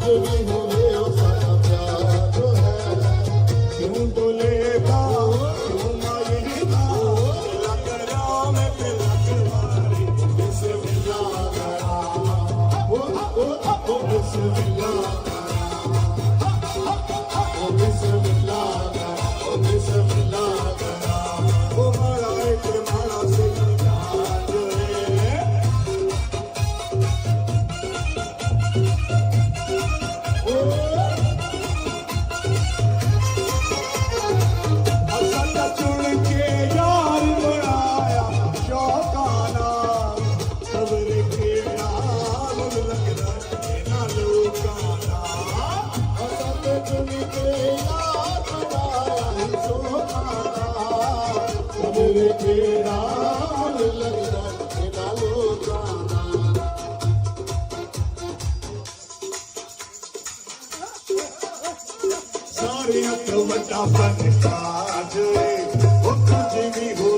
भी होवे ओ साडा प्यार जो है क्यों डोलेगा क्यों मारेगा लग राम पे लग मारे बिस्मिल्लाह करा ओ बिस्मिल्लाह ओ बिस्मिल्लाह करा ओ बिस्मिल्लाह करा ओ मारा एक मारा से प्यार जो है सारे तो बड़ा फन काज वो कुछ भी हो